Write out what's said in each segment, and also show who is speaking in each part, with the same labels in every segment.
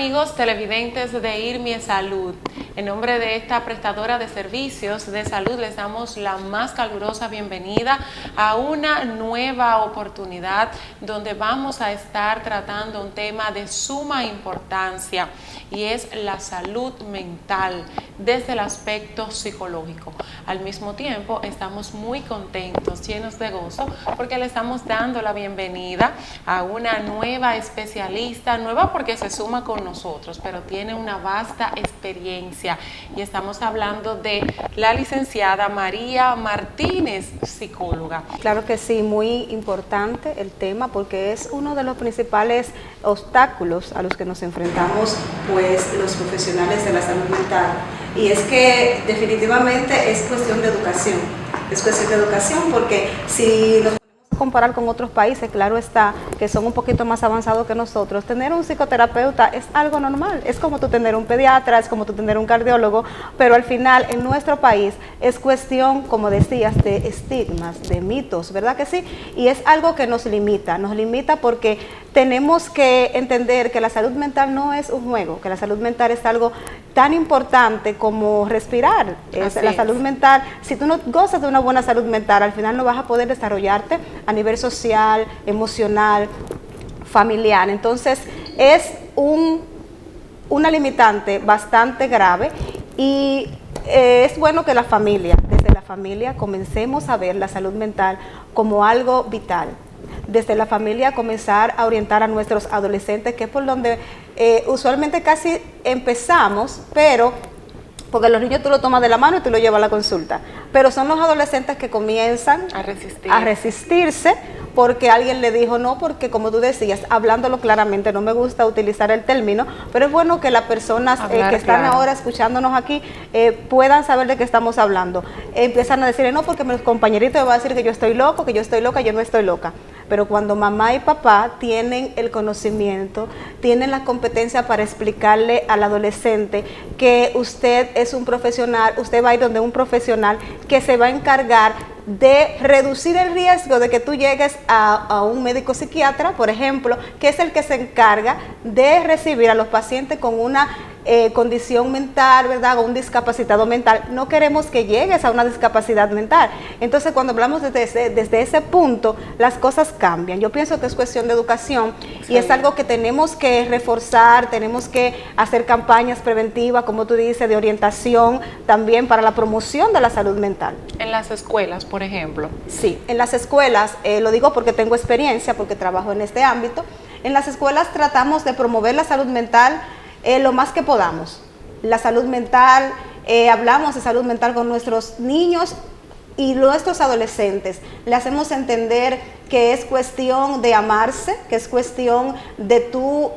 Speaker 1: amigos televidentes de IRMIE Salud. En nombre de esta prestadora de servicios de salud les damos la más calurosa bienvenida a una nueva oportunidad donde vamos a estar tratando un tema de suma importancia y es la salud mental desde el aspecto psicológico. Al mismo tiempo estamos muy contentos, llenos de gozo, porque le estamos dando la bienvenida a una nueva especialista, nueva porque se suma con nosotros, pero tiene una vasta experiencia y estamos hablando de la licenciada María Martínez, psicóloga.
Speaker 2: Claro que sí, muy importante el tema porque es uno de los principales obstáculos a los que nos enfrentamos pues los profesionales de la salud mental, y es que definitivamente es cuestión de educación, porque si nos comparar con otros países, claro está, que son un poquito más avanzados que nosotros, tener un psicoterapeuta es algo normal, es como tú tener un pediatra, es como tú tener un cardiólogo, pero al final en nuestro país es cuestión, como decías, de estigmas, de mitos, ¿verdad que sí? Y es algo que nos limita porque tenemos que entender que la salud mental no es un juego, que la salud mental es algo tan importante como respirar. La salud mental, si tú no gozas de una buena salud mental, al final no vas a poder desarrollarte a nivel social, emocional, familiar. Entonces es una limitante bastante grave y es bueno que desde la familia comencemos a ver la salud mental como algo vital. Desde la familia comenzar a orientar a nuestros adolescentes, que es por donde usualmente casi empezamos, pero porque los niños tú lo tomas de la mano y tú lo llevas a la consulta, pero son los adolescentes que comienzan a resistirse porque alguien le dijo no, porque como tú decías, hablándolo claramente, no me gusta utilizar el término, pero es bueno que las personas que están ahora escuchándonos aquí puedan saber de qué estamos hablando. Empiezan a decirle no, porque mi compañerito me va a decir que yo estoy loco, que yo estoy loca, yo no estoy loca. Pero cuando mamá y papá tienen el conocimiento, tienen la competencia para explicarle al adolescente que usted es un profesional, usted va a ir donde un profesional que se va a encargar de reducir el riesgo de que tú llegues a un médico psiquiatra, por ejemplo, que es el que se encarga de recibir a los pacientes con una condición mental, ¿verdad? O un discapacitado mental. No queremos que llegues a una discapacidad mental. Entonces, cuando hablamos desde ese punto, las cosas cambian. Yo pienso que es cuestión de educación y es algo que tenemos que reforzar, tenemos que hacer campañas preventivas, como tú dices, de orientación también para la promoción de la salud mental.
Speaker 1: En las escuelas, por ejemplo.
Speaker 2: Sí, en las escuelas, lo digo porque tengo experiencia, porque trabajo en este ámbito. En las escuelas tratamos de promover la salud mental lo más que podamos. La salud mental, hablamos de salud mental con nuestros niños y nuestros adolescentes. Le hacemos entender que es cuestión de amarse, que es cuestión de tú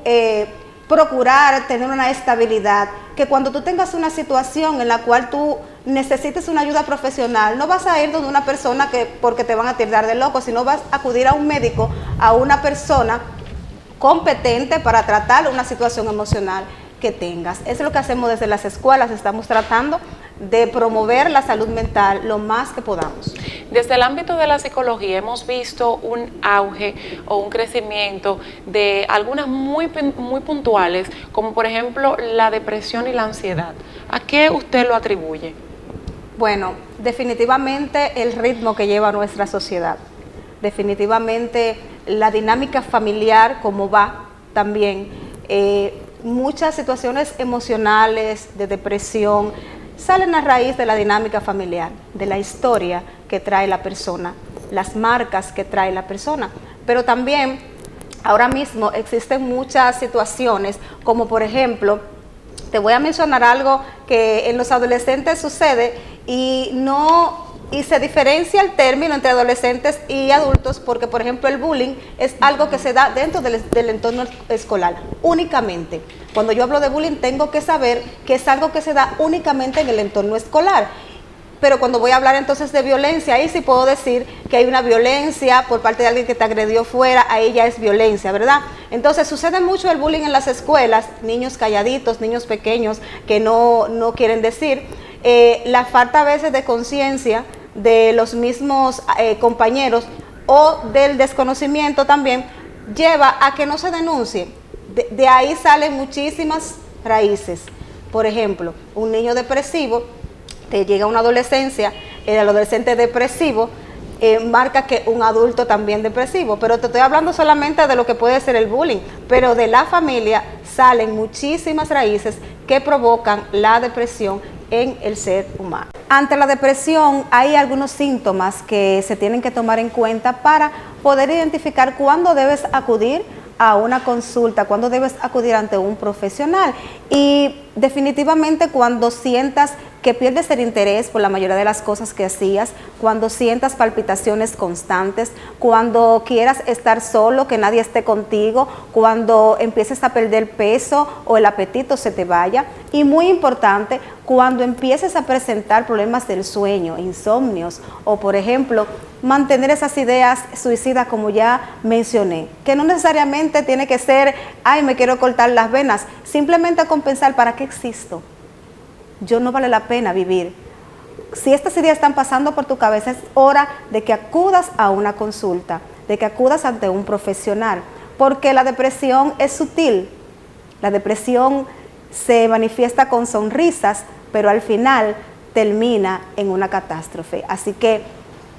Speaker 2: procurar tener una estabilidad, que cuando tú tengas una situación en la cual tú necesites una ayuda profesional, no vas a ir donde una persona porque te van a tildar de loco, sino vas a acudir a un médico, a una persona competente para tratar una situación emocional que tengas. Eso es lo que hacemos desde las escuelas, estamos tratando de promover la salud mental lo más que podamos.
Speaker 1: Desde el ámbito de la psicología hemos visto un auge o un crecimiento de algunas muy puntuales, como por ejemplo la depresión y la ansiedad. ¿A qué usted lo atribuye?
Speaker 2: Bueno, definitivamente el ritmo que lleva nuestra sociedad, definitivamente la dinámica familiar como va también, muchas situaciones emocionales de depresión salen a raíz de la dinámica familiar, de la historia que trae la persona, las marcas que trae la persona, pero también ahora mismo existen muchas situaciones como por ejemplo, te voy a mencionar algo que en los adolescentes sucede y se diferencia el término entre adolescentes y adultos porque, por ejemplo, el bullying es algo que se da dentro del entorno escolar, únicamente. Cuando yo hablo de bullying tengo que saber que es algo que se da únicamente en el entorno escolar. Pero cuando voy a hablar entonces de violencia, ahí sí puedo decir que hay una violencia por parte de alguien que te agredió fuera, ahí ya es violencia, ¿verdad? Entonces sucede mucho el bullying en las escuelas, niños calladitos, niños pequeños que no quieren decir, la falta a veces de conciencia de los mismos compañeros o del desconocimiento también lleva a que no se denuncie. De ahí salen muchísimas raíces. Por ejemplo, un niño depresivo te llega a una adolescencia, el adolescente depresivo marca que un adulto también depresivo, pero te estoy hablando solamente de lo que puede ser el bullying, pero de la familia salen muchísimas raíces que provocan la depresión en el ser humano. Ante la depresión hay algunos síntomas que se tienen que tomar en cuenta para poder identificar cuándo debes acudir a una consulta, cuándo debes acudir ante un profesional, y definitivamente cuando sientas que pierdes el interés por la mayoría de las cosas que hacías, cuando sientas palpitaciones constantes, cuando quieras estar solo, que nadie esté contigo, cuando empieces a perder peso o el apetito se te vaya, y muy importante, cuando empieces a presentar problemas del sueño, insomnios, o por ejemplo, mantener esas ideas suicidas como ya mencioné, que no necesariamente tiene que ser, ay, me quiero cortar las venas, simplemente con pensar, ¿para qué existo? Yo no vale la pena vivir. Si estas ideas están pasando por tu cabeza, es hora de que acudas a una consulta, de que acudas ante un profesional, porque la depresión es sutil. La depresión se manifiesta con sonrisas, pero al final termina en una catástrofe. Así que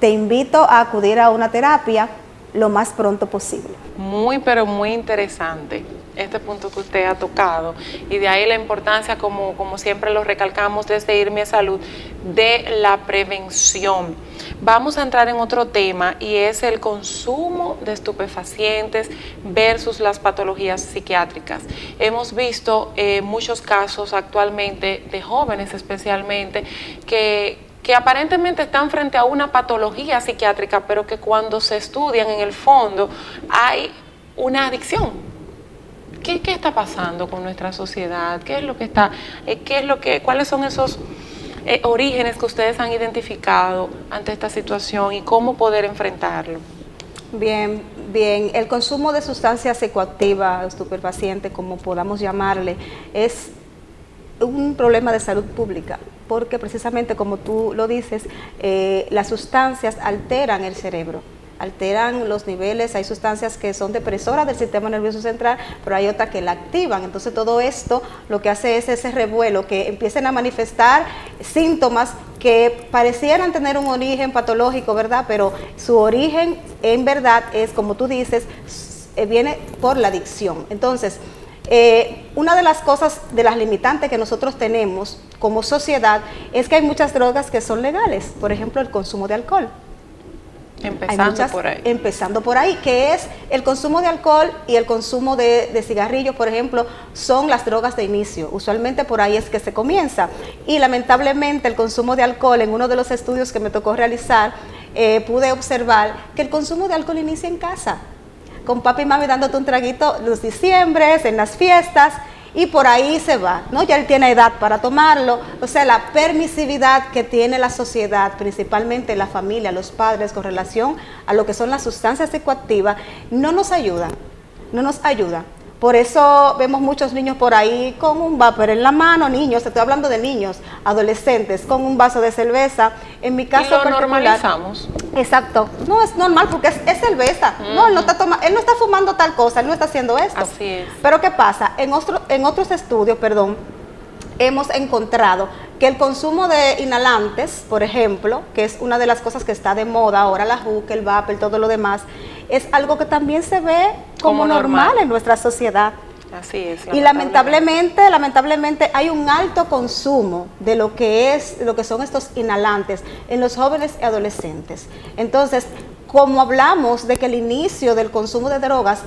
Speaker 2: te invito a acudir a una terapia lo más pronto posible.
Speaker 1: Muy, pero muy interesante este punto que usted ha tocado, y de ahí la importancia, como siempre lo recalcamos desde IRMI a Salud, de la prevención. Vamos a entrar en otro tema, y es el consumo de estupefacientes versus las patologías psiquiátricas. Hemos visto muchos casos actualmente de jóvenes especialmente que aparentemente están frente a una patología psiquiátrica, pero que cuando se estudian en el fondo hay una adicción. ¿Qué está pasando con nuestra sociedad? ¿Cuáles son esos orígenes que ustedes han identificado ante esta situación y cómo poder enfrentarlo?
Speaker 2: Bien, el consumo de sustancias psicoactivas, estupefacientes, como podamos llamarle, es un problema de salud pública, porque precisamente como tú lo dices, las sustancias alteran el cerebro, alteran los niveles. Hay sustancias que son depresoras del sistema nervioso central, pero hay otras que la activan. Entonces todo esto lo que hace es ese revuelo, que empiecen a manifestar síntomas que parecieran tener un origen patológico, ¿verdad? Pero su origen en verdad es, como tú dices, viene por la adicción. Entonces, una de las cosas, de las limitantes que nosotros tenemos como sociedad, es que hay muchas drogas que son legales. Por ejemplo, el consumo de alcohol. Empezando por ahí, que es el consumo de alcohol y el consumo de cigarrillos, por ejemplo, son las drogas de inicio. Usualmente por ahí es que se comienza. Y lamentablemente el consumo de alcohol, en uno de los estudios que me tocó realizar, pude observar que el consumo de alcohol inicia en casa, con papi y mami dándote un traguito los diciembres, en las fiestas, y por ahí se va, ¿no? Ya él tiene edad para tomarlo. O sea, la permisividad que tiene la sociedad, principalmente la familia, los padres, con relación a lo que son las sustancias psicoactivas, no nos ayuda. Por eso vemos muchos niños por ahí con un vapor en la mano, niños, estoy hablando de niños, adolescentes, con un vaso de cerveza. En mi caso
Speaker 1: particular, normalizamos.
Speaker 2: Exacto, no es normal porque es cerveza. No, él no está fumando tal cosa, él no está haciendo esto.
Speaker 1: Así es.
Speaker 2: Pero ¿qué pasa? En otros estudios, hemos encontrado que el consumo de inhalantes, por ejemplo, que es una de las cosas que está de moda ahora, la hookah, el vapor, todo lo demás, es algo que también se ve como normal en nuestra sociedad.
Speaker 1: Así es.
Speaker 2: Y lamentablemente hay un alto consumo de lo que son estos inhalantes en los jóvenes y adolescentes. Entonces, como hablamos de que el inicio del consumo de drogas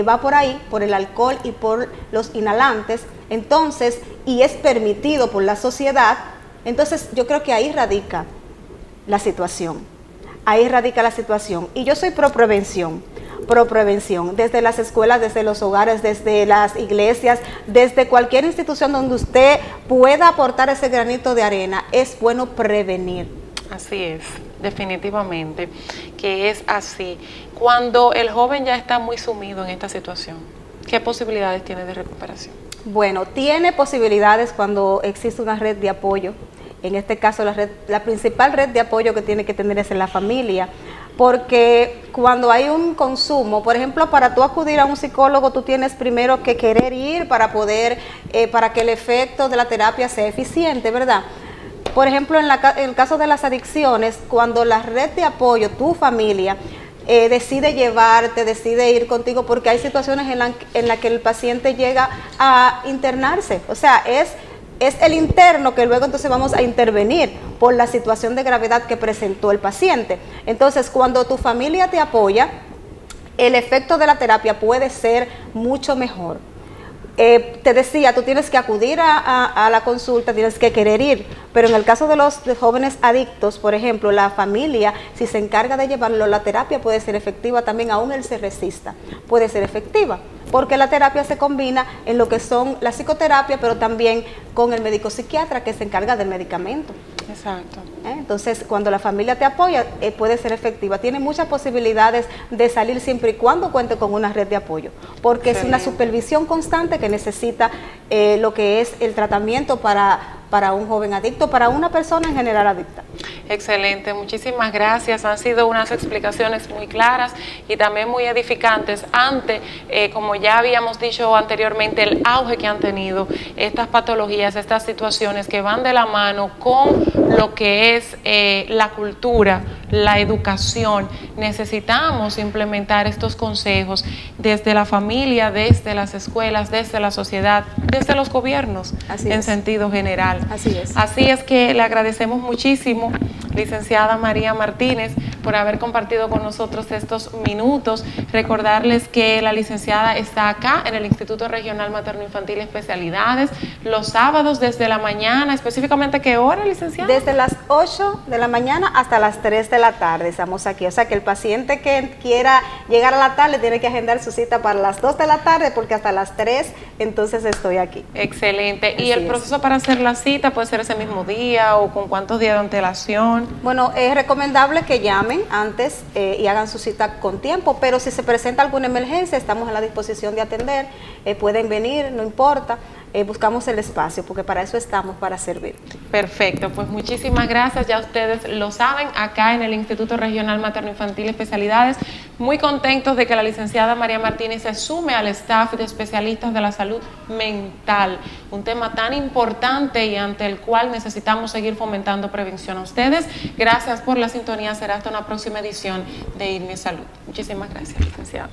Speaker 2: va por ahí, por el alcohol y por los inhalantes, entonces, y es permitido por la sociedad, entonces yo creo que ahí radica la situación. Y yo soy pro prevención, desde las escuelas, desde los hogares, desde las iglesias, desde cualquier institución donde usted pueda aportar ese granito de arena. Es bueno prevenir.
Speaker 1: Así es, definitivamente que es así. Cuando el joven ya está muy sumido en esta situación, ¿qué posibilidades tiene de recuperación?
Speaker 2: Bueno, tiene posibilidades cuando existe una red de apoyo. En este caso, la principal red de apoyo que tiene que tener es en la familia, porque cuando hay un consumo, por ejemplo, para tú acudir a un psicólogo, tú tienes primero que querer ir para poder, para que el efecto de la terapia sea eficiente, ¿verdad? Por ejemplo, en el caso de las adicciones, cuando la red de apoyo, tu familia, decide llevarte, decide ir contigo, porque hay situaciones en la que el paciente llega a internarse, o sea, es el interno que luego entonces vamos a intervenir por la situación de gravedad que presentó el paciente. Entonces, cuando tu familia te apoya, el efecto de la terapia puede ser mucho mejor. Te decía, tú tienes que acudir a la consulta, tienes que querer ir, pero en el caso de los jóvenes adictos, por ejemplo, la familia, si se encarga de llevarlo, la terapia puede ser efectiva también, aún él se resista, puede ser efectiva, porque la terapia se combina en lo que son la psicoterapia, pero también con el médico psiquiatra que se encarga del medicamento.
Speaker 1: Exacto.
Speaker 2: Entonces, cuando la familia te apoya, puede ser efectiva. Tiene muchas posibilidades de salir siempre y cuando cuente con una red de apoyo, porque es una supervisión constante que necesita lo que es el tratamiento para un joven adicto, para una persona en general adicta.
Speaker 1: Excelente, muchísimas gracias. Han sido unas explicaciones muy claras y también muy edificantes ante, como ya habíamos dicho anteriormente, el auge que han tenido estas patologías, estas situaciones que van de la mano con lo que es la cultura, la educación. Necesitamos implementar estos consejos desde la familia, desde las escuelas, desde la sociedad, desde los gobiernos, en sentido general.
Speaker 2: Así es.
Speaker 1: Así es que le agradecemos muchísimo, licenciada María Martínez, por haber compartido con nosotros estos minutos. Recordarles que la licenciada está acá en el Instituto Regional Materno Infantil Especialidades los sábados desde la mañana. ¿Específicamente qué hora, licenciada?
Speaker 2: Desde las 8 de la mañana hasta las 3 de la tarde estamos aquí. O sea que el paciente que quiera llegar a la tarde tiene que agendar su cita para las 2 de la tarde, porque hasta las 3 entonces estoy aquí.
Speaker 1: Excelente. ¿Y el proceso para hacer la cita puede ser ese mismo día o con cuántos días de antelación?
Speaker 2: Bueno, es recomendable que llamen antes y hagan su cita con tiempo, pero si se presenta alguna emergencia, estamos a la disposición de atender, pueden venir, no importa, buscamos el espacio, porque para eso estamos, para servir.
Speaker 1: Perfecto, pues muchísimas gracias, ya ustedes lo saben, acá en el Instituto Regional Materno Infantil Especialidades, muy contentos de que la licenciada María Martínez se sume al staff de especialistas de la salud mental, un tema tan importante y ante el cual necesitamos seguir fomentando prevención. A ustedes, gracias por la sintonía, será hasta una próxima edición de IRMI Salud. Muchísimas gracias, licenciada.